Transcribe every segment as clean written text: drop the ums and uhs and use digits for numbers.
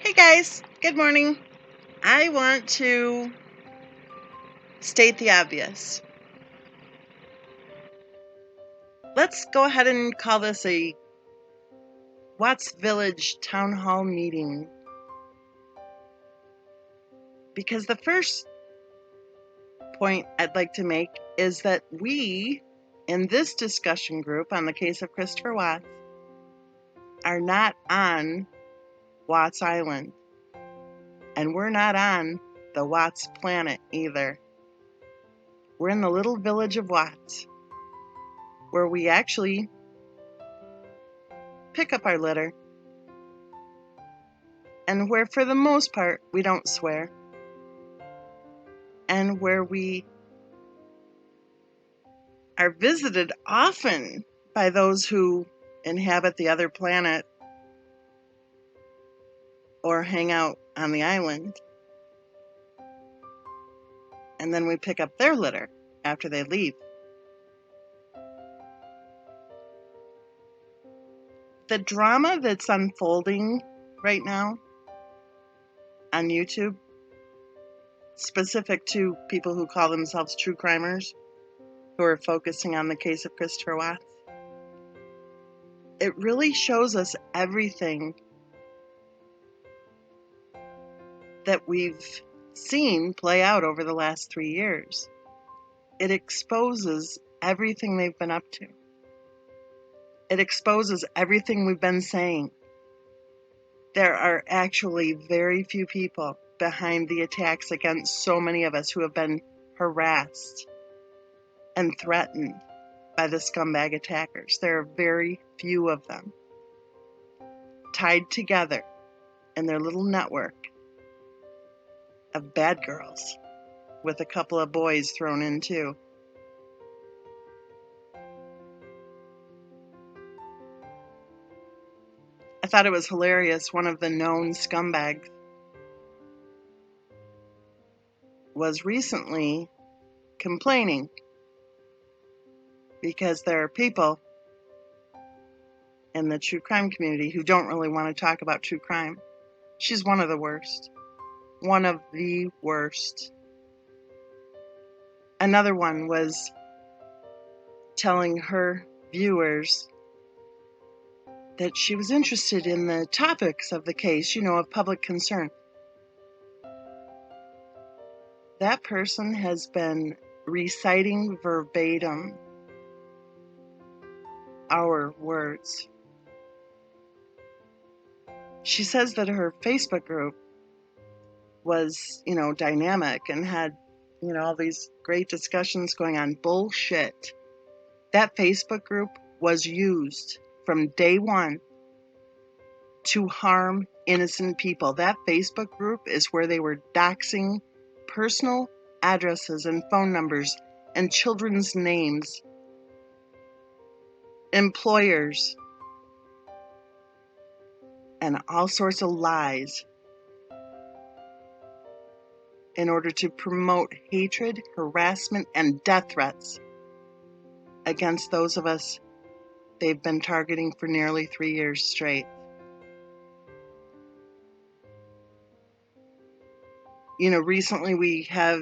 Hey guys, good morning. I want to state the obvious. Let's go ahead and call this a Watts Village Town Hall meeting. Because the first point I'd like to make is that we, in this discussion group on the case of Christopher Watts, are not on Watts Island. And we're not on the Watts planet either. We're in the little village of Watts, where we actually pick up our litter, and where for the most part we don't swear, and where we are visited often by those who inhabit the other planet or hang out on the island, and then we pick up their litter after they leave. The drama that's unfolding right now on YouTube, specific to people who call themselves true crimers, who are focusing on the case of Christopher Watts, it really shows us everything that we've seen play out over the last 3 years. It exposes everything they've been up to. It exposes everything we've been saying. There are actually very few people behind the attacks against so many of us who have been harassed and threatened by the scumbag attackers. There are very few of them tied together in their little network of bad girls, with a couple of boys thrown in too. I thought it was hilarious. One of the known scumbags was recently complaining because there are people in the true crime community who don't really want to talk about true crime. She's one of the worst. One of the worst. Another one was telling her viewers that she was interested in the topics of the case, of public concern. That person has been reciting verbatim our words. She says that her Facebook group was, dynamic and had, all these great discussions going on. Bullshit. That Facebook group was used from day one to harm innocent people. That Facebook group is where they were doxing personal addresses and phone numbers and children's names, employers, and all sorts of lies in order to promote hatred, harassment, and death threats against those of us they've been targeting for nearly 3 years straight. Recently we have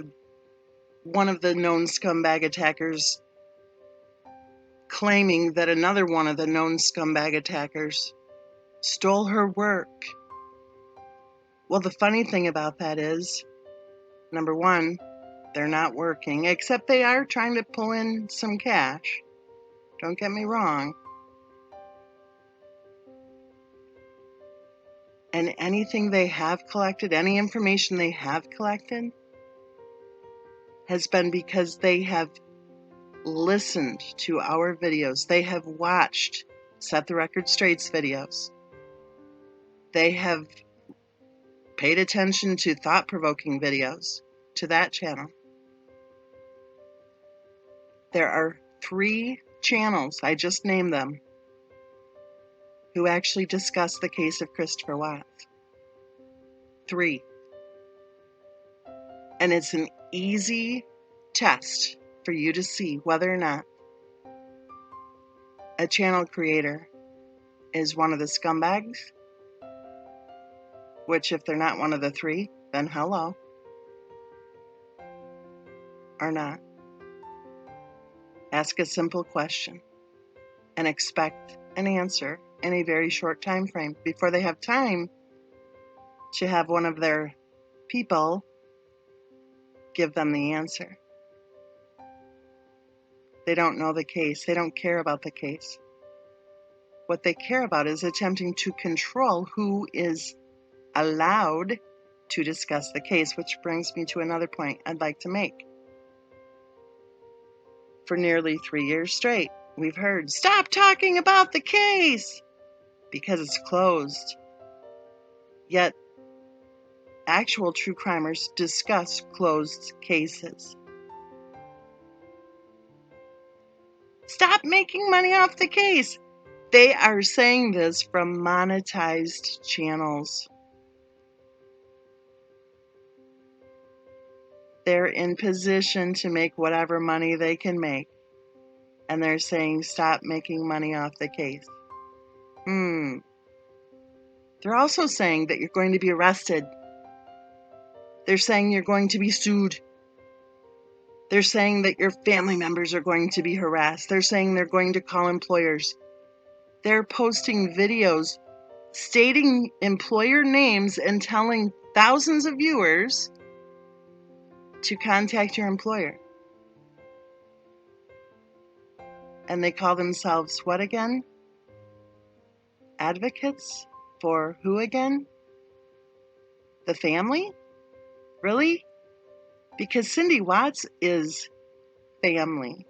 one of the known scumbag attackers claiming that another one of the known scumbag attackers stole her work. Well, the funny thing about that is, number one, they're not working, except they are trying to pull in some cash. Don't get me wrong. And anything they have collected, any information they have collected, has been because they have listened to our videos. They have watched Set the Record Straight's videos. They have paid attention to thought-provoking videos to that channel. There are 3 channels, I just named them, who actually discuss the case of Christopher Watts. 3. And it's an easy test for you to see whether or not a channel creator is one of the scumbags which if they're not one of the three, then hello. Or not. Ask a simple question and expect an answer in a very short time frame before they have time to have one of their people give them the answer. They don't know the case. They don't care about the case. What they care about is attempting to control who is allowed to discuss the case, which brings me to another point I'd like to make. For nearly 3 years straight, we've heard, "Stop talking about the case," because it's closed. Yet, actual true crimers discuss closed cases. Stop making money off the case. They are saying this from monetized channels. They're in position to make whatever money they can make. And they're saying, stop making money off the case. They're also saying that you're going to be arrested. They're saying you're going to be sued. They're saying that your family members are going to be harassed. They're saying they're going to call employers. They're posting videos stating employer names and telling thousands of viewers to contact your employer. And they call themselves what again? Advocates for who again? The family? Really? Because Cindy Watts is family.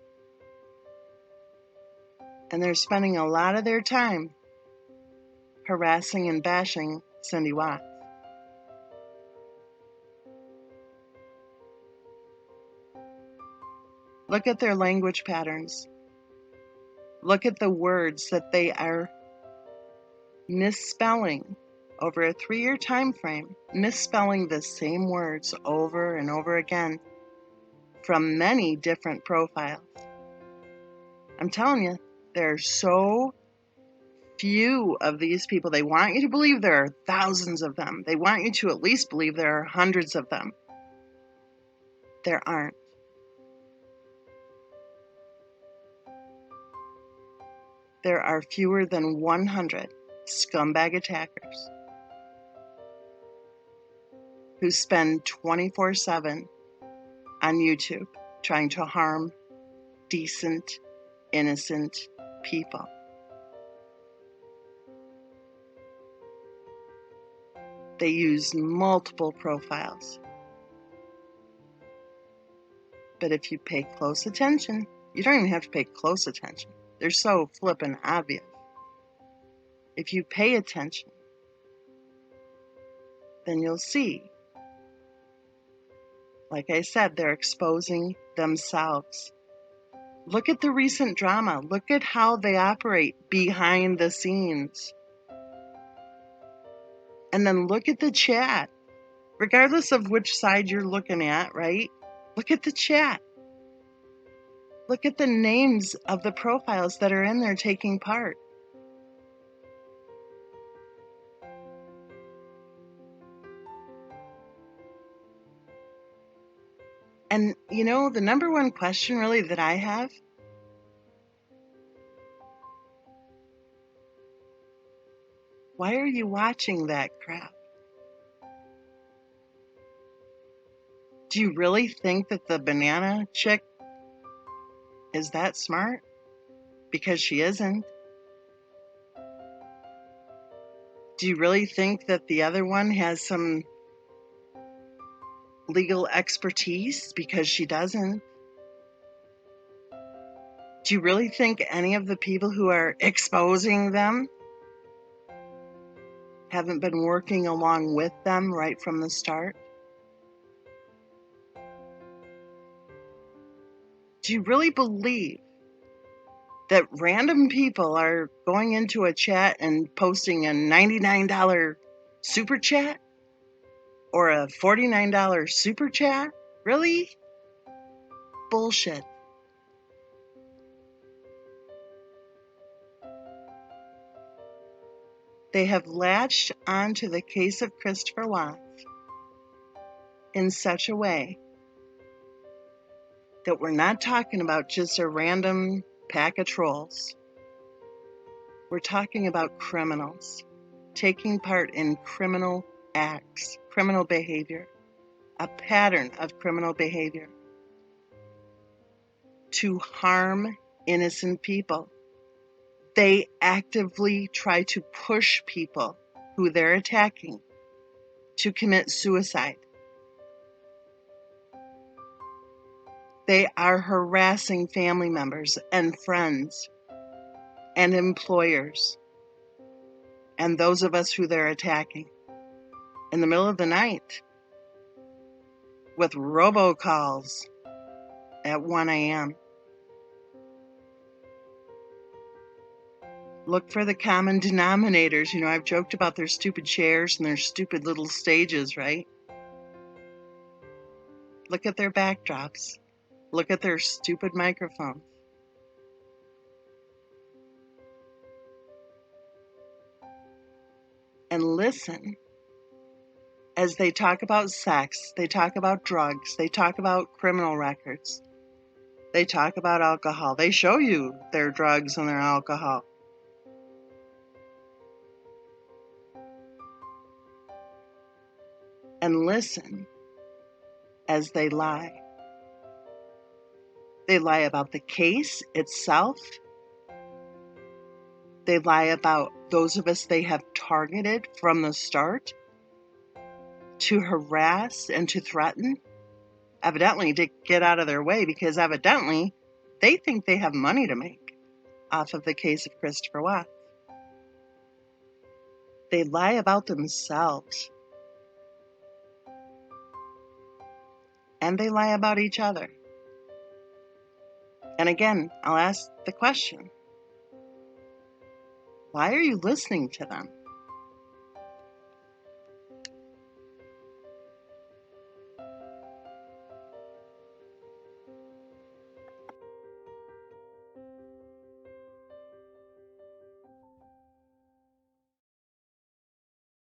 And they're spending a lot of their time harassing and bashing Cindy Watts. Look at their language patterns. Look at the words that they are misspelling over a 3-year time frame, misspelling the same words over and over again from many different profiles. I'm telling you, there are so few of these people. They want you to believe there are thousands of them. They want you to at least believe there are hundreds of them. There aren't. There are fewer than 100 scumbag attackers who spend 24/7 on YouTube trying to harm decent, innocent people. They use multiple profiles. But if you pay close attention, you don't even have to pay close attention. They're so flippin' obvious. If you pay attention, then you'll see. Like I said, they're exposing themselves. Look at the recent drama. Look at how they operate behind the scenes. And then look at the chat. Regardless of which side you're looking at, right? Look at the chat. Look at the names of the profiles that are in there taking part. And you know, the number one question really that I have, why are you watching that crap? Do you really think that the banana chick is that smart? Because she isn't. Do you really think that the other one has some legal expertise? Because she doesn't. Do you really think any of the people who are exposing them haven't been working along with them right from the start? Do you really believe that random people are going into a chat and posting a $99 super chat or a $49 super chat? Really? Bullshit. They have latched onto the case of Christopher Watts in such a way that we're not talking about just a random pack of trolls. We're talking about criminals taking part in criminal acts, criminal behavior, a pattern of criminal behavior to harm innocent people. They actively try to push people who they're attacking to commit suicide. They are harassing family members and friends and employers and those of us who they're attacking in the middle of the night with robocalls at 1 a.m. Look for the common denominators. You know, I've joked about their stupid chairs and their stupid little stages, right? Look at their backdrops. Look at their stupid microphones. And listen as they talk about sex, they talk about drugs, they talk about criminal records, they talk about alcohol. They show you their drugs and their alcohol. And listen as they lie. They lie about the case itself. They lie about those of us they have targeted from the start to harass and to threaten, evidently to get out of their way, because evidently they think they have money to make off of the case of Christopher Watts. They lie about themselves. And they lie about each other. And again, I'll ask the question, why are you listening to them?